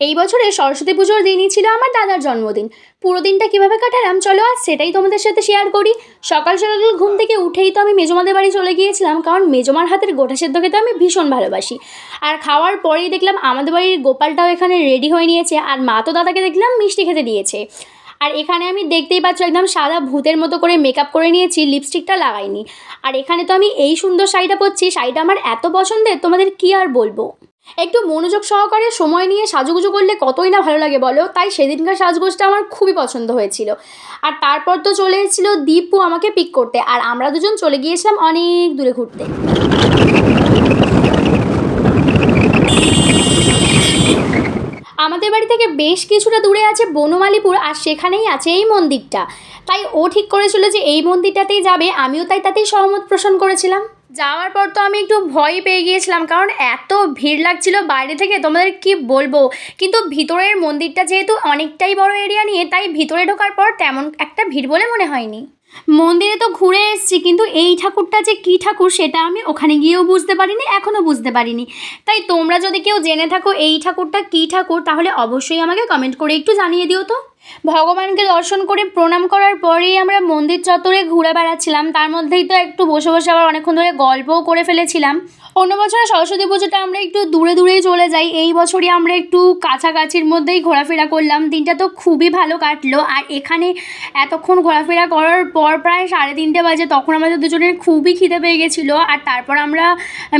এই বছরে সরস্বতী পুজোর দিনই ছিল আমার দাদার জন্মদিন। পুরো দিনটা কীভাবে কাটালাম চলো আজ সেটাই তোমাদের সাথে শেয়ার করি। সকাল সকাল ঘুম থেকে উঠেই তো আমি মেজোমাদের বাড়ি চলে গিয়েছিলাম, কারণ মেজোমার হাতের গোটা সেদ্ধ খেতে আমি ভীষণ ভালোবাসি। আর খাওয়ার পরেই দেখলাম আমাদের বাড়ির গোপালটাও এখানে রেডি হয়ে নিয়েছে, আর মা তো দাদাকে দেখলাম মিষ্টি খেতে দিয়েছে। আর এখানে আমি দেখতেই পাচ্ছ একদম সাদা ভূতের মতো করে মেকআপ করে নিয়েছি, লিপস্টিকটা লাগাইনি। আর এখানে তো আমি এই সুন্দর শাড়িটা পরছি, শাড়িটা আমার এত পছন্দের তোমাদের কি আর বলবো। একটু মনোযোগ সহকারে সময় নিয়ে সাজুগুজু করলে কতই না ভালো লাগে বলো, তাই সেদিনকার সাজগোজটা আমার খুবই পছন্দ হয়েছিল। আর তারপর তো চলে এসেছিলো দীপু আমাকে পিক করতে, আর আমরা দুজন চলে গিয়েছিলাম অনেক দূরে ঘুরতে। আমাদের বাড়ি থেকে বেশ কিছুটা দূরে আছে বনমালীপুর, আর সেখানেই আছে এই মন্দিরটা। তাই ও ঠিক করেছিল যে এই মন্দিরটাতেই যাবে, আমিও তাই তাতেই সহমত পোষণ করেছিলাম। যাওয়ার পর তো আমি একটু ভয় পেয়ে গিয়েছিলাম, কারণ এত ভিড় লাগছিল বাইরে থেকে তোমাদের কি বলবো। কিন্তু ভিতরের মন্দিরটা যেহেতু অনেকটাই বড় এরিয়া নিয়ে, তাই ভিতরে ঢোকার পর তেমন একটা ভিড় বলে মনে হয়নি। মন্দিরে তো ঘুরে এসেছি, কিন্তু এই ঠাকুরটা যে কী ঠাকুর সেটা আমি ওখানে গিয়েও বুঝতে পারিনি, এখনও বুঝতে পারিনি। তাই তোমরা যদি কেউ জেনে থাকো এই ঠাকুরটা কী ঠাকুর, তাহলে অবশ্যই আমাকে কমেন্ট করে একটু জানিয়ে দিও তো। ভগবানকে দর্শন করে প্রণাম করার পরেই আমরা মন্দির চত্বরে ঘুরে বেড়াচ্ছিলাম, তার মধ্যেই তো একটু বসে বসে আবার অনেকক্ষণ ধরে গল্পও করে ফেলেছিলাম। অন্য বছরে সরস্বতী পুজোটা আমরা একটু দূরে দূরেই চলে যাই, এই বছরই আমরা একটু কাছাকাছির মধ্যেই ঘোরাফেরা করলাম। দিনটা তো খুবই ভালো কাটলো। আর এখানে এতক্ষণ ঘোরাফেরা করার পর প্রায় 3:30 বাজে, তখন আমাদের দুজনের খুবই খিদে পেয়ে গেছিলো। আর তারপর আমরা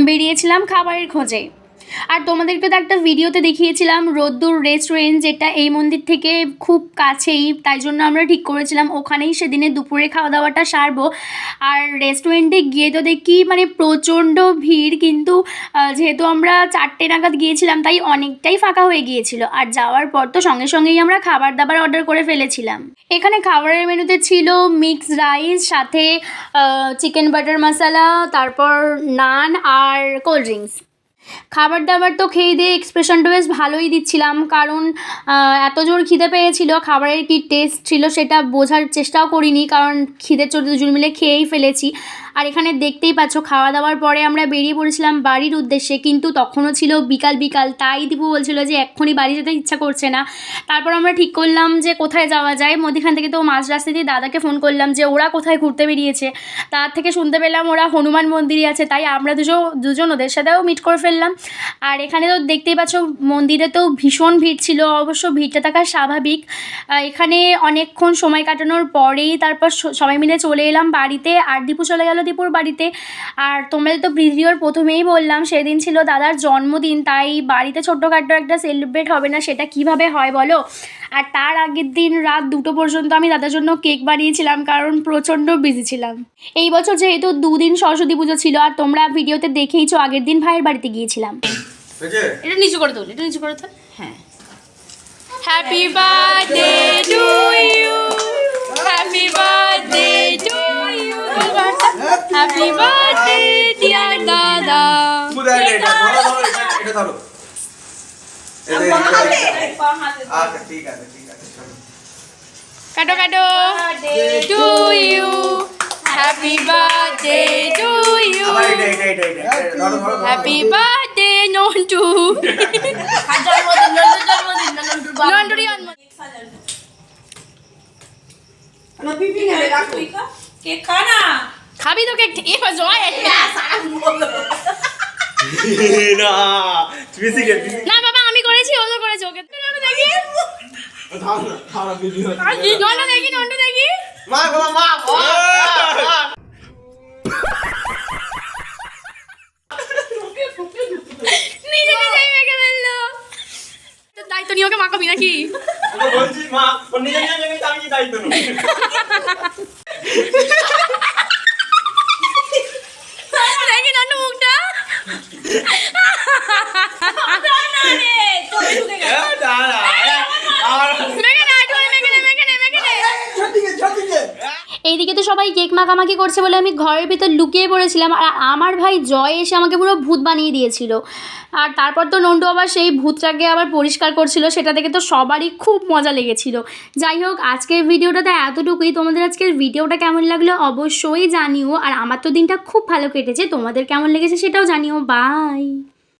বেরিয়েছিলাম খাবারের খোঁজে। আর তোমাদেরকে তো একটা ভিডিওতে দেখিয়েছিলাম রোদ্দুর রেস্টুরেন্ট, যেটা এই মন্দির থেকে খুব কাছেই, তাই জন্য আমরা ঠিক করেছিলাম ওখানেই সেদিনে দুপুরে খাওয়া দাওয়াটা সারবো। আর রেস্টুরেন্টে গিয়ে তো দেখি মানে প্রচণ্ড ভিড়, কিন্তু যেহেতু আমরা 4টে নাগাদ গিয়েছিলাম তাই অনেকটাই ফাঁকা হয়ে গিয়েছিল। আর যাওয়ার পর তো সঙ্গে সঙ্গেই আমরা খাবার দাবার অর্ডার করে ফেলেছিলাম। এখানে খাবারের মেনুতে ছিল মিক্সড রাইস, সাথে চিকেন বাটার মশলা, তারপর নান আর কোল্ড ড্রিঙ্কস। খাবার দাবার তো খেয়ে দিয়ে এক্সপ্রেশনটা বেশ ভালোই দিচ্ছিলাম, কারণ এত জোর খিদে পেয়েছিল। খাবারের কি টেস্ট ছিল সেটা বোঝার চেষ্টাও করিনি, কারণ খিদের চোটে দুজন মিলে খেয়েই ফেলেছি। আর এখানে দেখতেই পাচ্ছ খাওয়া দাওয়ার পরে আমরা বেরিয়ে পড়েছিলাম বাড়ির উদ্দেশ্যে, কিন্তু তখনও ছিল বিকাল বিকাল, তাই দীপু বলছিল যে এক্ষুনি বাড়ি যেতে ইচ্ছা করছে না। তারপর আমরা ঠিক করলাম যে কোথায় যাওয়া যায়। মধ্যখান থেকে তো মাঝ রাস্তা দিয়ে দাদাকে ফোন করলাম যে ওরা কোথায় ঘুরতে বেরিয়েছে। তার থেকে শুনতে পেলাম ওরা হনুমান মন্দিরে আছে, তাই আমরা দুজন ওদের সাথেও মিট করে ফেললাম। আর এখানে তো দেখতেই পাচ্ছ মন্দিরে তো ভীষণ ভিড় ছিল, অবশ্য ভিড়টা থাকা স্বাভাবিক। এখানে অনেকক্ষণ সময় কাটানোর পরেই তারপর সবাই মিলে চলে এলাম বাড়িতে, আর দীপু চলে গেল দীপুর বাড়িতে। আর তোমাদের তো ভিডিওর প্রথমেই বললাম সেদিন ছিল দাদার জন্মদিন, তাই বাড়িতে ছোট্টখাট্টো একটা সেলিব্রেট হবে না সেটা কিভাবে হয় বলো। আর তার আগের দিন রাত 2টো পর্যন্ত আমি দাদার জন্য কেক বানিয়েছিলাম, কারণ প্রচণ্ড বিজি ছিলাম। এই বছর যেহেতু 2 দিন সরস্বতী পুজো ছিল, আর তোমরা ভিডিওতে দেখেইছো আগের দিন ভাইয়ের বাড়িতে গিয়েছিলাম। এটা নিচু করে তোল, এটা নিচু করে তোল। হ্যাঁ, happy birthday to you, happy birthday to you, happy birthday dear দাদা। কাটো কাটো। To you, happy birthday to you, happy birthday Nontu. নন্টুরি কেক খা না, খাবি তো কেক। এবার জয় না বাবা, আমি করেছি, ও তো করেছে। ওকে দেখি, নন্টু দেখি, নন্টু দেখি। নিজে নিজেই মেখে ফেললো। দায়িত্ব নিয়ে ওকে মাখাবি নাকি? দেখি নন্টু মুখটা। এইদিকে তো সবাই কেক মাখামাখি করছে বলে আমি ঘরের ভিতর লুকিয়ে পড়েছিলাম, আর আমার ভাই জয় এসে আমাকে পুরো ভূত বানিয়ে দিয়েছিল। আর তারপর তো নন্টু আবার সেই ভূতটাকে আবার পরিষ্কার করছিল, সেটা দেখে তো সবারই খুব মজা লেগেছিল। যাই হোক, আজকের ভিডিওটাতে এতটুকুই। তোমাদের আজকের ভিডিওটা কেমন লাগলো অবশ্যই জানিও, আর আমার তো দিনটা খুব ভালো কেটেছে, তোমাদের কেমন লেগেছে সেটাও জানিও। বাই।